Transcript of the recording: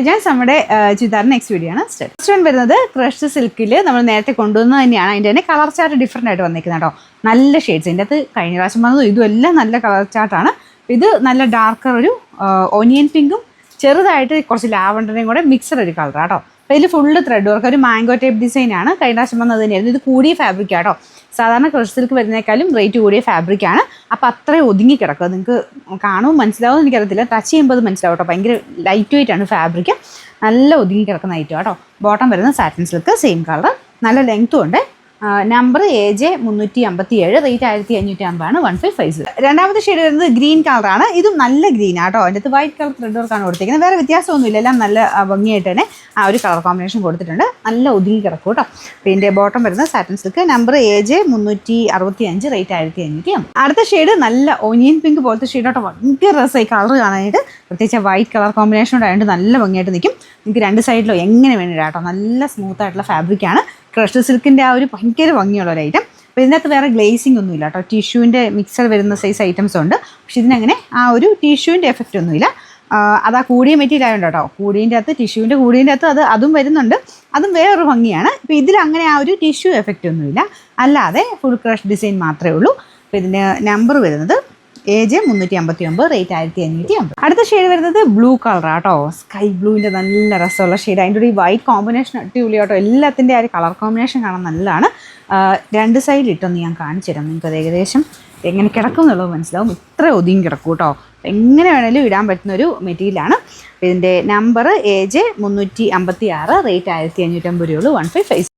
ജാൻസ് നമ്മുടെ ചുരിദാറിന് next video ആണ്. Next one വരുന്നത് ക്രഷ്ഡ് സിൽക്കിൽ നമ്മൾ നേരത്തെ കൊണ്ടുവന്നത് തന്നെയാണ്. അതിൻ്റെ തന്നെ കളർ ചാർട്ട് ഡിഫറെൻ്റ് ആയിട്ട് വന്നിരിക്കുന്നത് കേട്ടോ. നല്ല ഷെയ്ഡ്സ് ഇതിൻ്റെ അകത്ത് കഴിഞ്ഞ പ്രാവശ്യം വന്നതും ഇതും എല്ലാം നല്ല കളർ ചാർട്ടാണ്. ഇത് നല്ല ഡാർക്കർ ഒരു ഓനിയൻ പിങ്കും ചെറുതായിട്ട് കുറച്ച് ലാവണ്ടറിനും കൂടെ മിക്സഡ് ഒരു കളർ കേട്ടോ. അപ്പോൾ ഇതിൽ ഫുള്ള് ത്രെഡ് വർക്ക് ഒരു മാംഗോ ടൈപ്പ് ഡിസൈനാണ്. കഴിഞ്ഞ പ്രാവശ്യം വന്നത് തന്നെയായിരുന്നു. ഇത് കൂടിയ ഫാബ്രിക് കേട്ടോ. സാധാരണ ക്രഷ് സിൽക്ക് വരുന്നേക്കാളും റേറ്റ് കൂടിയ ഫാബ്രിക്കാണ്. അപ്പോൾ അത്രയും ഒതുങ്ങി കിടക്കുക. നിങ്ങൾക്ക് കാണുമ്പോൾ മനസ്സിലാവും എനിക്കറിയത്തില്ല, ടച്ച് ചെയ്യുമ്പോൾ അത് മനസ്സിലാവും കേട്ടോ. ഭയങ്കര ലൈറ്റ് വെയിറ്റ് ആണ് ഫാബ്രിക്. നല്ല ഒതുങ്ങി കിടക്കുന്ന ഐറ്റം കേട്ടോ. ബോട്ടം വരുന്ന സാറ്റിൻ സിൽക്ക് സെയിം കളർ, നല്ല ലെങ്ത്തും ഉണ്ട്. Number AJ 357, rate 1550 1550. രണ്ടാമത്തെ ഷെയ്ഡ് വരുന്നത് ഗ്രീൻ കളറാണ്. ഇതും നല്ല ഗ്രീൻ ആട്ടോ. അതിൻ്റെ അകത്ത് വൈറ്റ് കളർ ത്രെഡ് വർക്കാണ് കൊടുത്തിരിക്കുന്നത്. വേറെ വ്യത്യാസമൊന്നുമില്ല, എല്ലാം നല്ല ഭംഗിയായിട്ട് തന്നെ ആ ഒരു കളർ കോമ്പിനേഷൻ കൊടുത്തിട്ടുണ്ട്. നല്ല ഒതുങ്ങി കിടക്കും കേട്ടോ. പിന്നെ ബോട്ടം വരുന്നത് satin silk, number AJ 365, rate 1550. അടുത്ത ഷെയ്ഡ് നല്ല ഓനിയൻ പിങ്ക് പോലത്തെ ഷെയ്ഡ് ആട്ടോ. ഭയങ്കര രസമായി കളർ കാണാനായിട്ട്. പ്രത്യേകിച്ച് വൈറ്റ് കളർ കോമ്പിനേഷൻ ആയതുകൊണ്ട് നല്ല ഭംഗിയായിട്ട് നിൽക്കും. നിങ്ങൾക്ക് രണ്ട് സൈഡിലോ എങ്ങനെ വേണം കേട്ടോ. നല്ല സ്മൂത്ത് ആയിട്ടുള്ള ഫാബ്രിക്കാണ്. ക്രഷ്ഡ് സിൽക്കിൻ്റെ ആ ഒരു ഭയങ്കര ഭംഗിയുള്ള ഒരു ഐറ്റം. അപ്പോൾ ഇതിനകത്ത് വേറെ ഗ്ലേസിംഗ് ഒന്നുമില്ല കേട്ടോ. ടിഷ്യൂവിൻ്റെ മിക്സർ വരുന്ന സൈസ് ഐറ്റംസ് ഉണ്ട്. പക്ഷെ ഇതിനങ്ങനെ ആ ഒരു ടിഷ്യൂവിൻ്റെ എഫക്റ്റ് ഒന്നുമില്ല. അതാ കൂടിയ മെറ്റീരിയൽ ആയതുകൊണ്ട് കേട്ടോ. കൂടിയതിൻ്റെ അകത്ത് ടിഷ്യൂവിൻ്റെ കൂടിയതിൻ്റെ അകത്ത് അതും വരുന്നുണ്ട്. അതും വേറൊരു ഭംഗിയാണ്. ഇപ്പോൾ ഇതിലങ്ങനെ ആ ഒരു ടിഷ്യൂ എഫക്റ്റ് ഒന്നുമില്ല. അല്ലാതെ ഫുൾ ക്രഷ് ഡിസൈൻ മാത്രമേ ഉള്ളൂ. അപ്പോൾ ഇതിൻ്റെ നമ്പർ വരുന്നത് AJ 359, റേറ്റ് 1550. അടുത്ത ഷെയ്ഡ് വരുന്നത് ബ്ലൂ കളർ ആട്ടോ. സ്കൈ ബ്ലൂവിൻ്റെ നല്ല രസമുള്ള ഷെയ്ഡ്. അതിൻ്റെ ഒരു വൈറ്റ് കോമ്പിനേഷൻ അടിപൊളി കേട്ടോ. എല്ലാത്തിൻ്റെ ആ ഒരു കളർ കോമ്പിനേഷൻ കാണാൻ നല്ലതാണ്. രണ്ട് സൈഡിലിട്ടൊന്ന് ഞാൻ കാണിച്ചു തരാം. നിങ്ങൾക്കത് ഏകദേശം എങ്ങനെ കിടക്കും എന്നുള്ളത് മനസ്സിലാവും. ഇത്ര ഒതുങ്ങി കിടക്കും കേട്ടോ. എങ്ങനെ വേണമെങ്കിലും ഇടാൻ പറ്റുന്നൊരു മെറ്റീരിയലാണ്. ഇതിൻ്റെ നമ്പർ AJ 356, റേറ്റ് 1550 1550.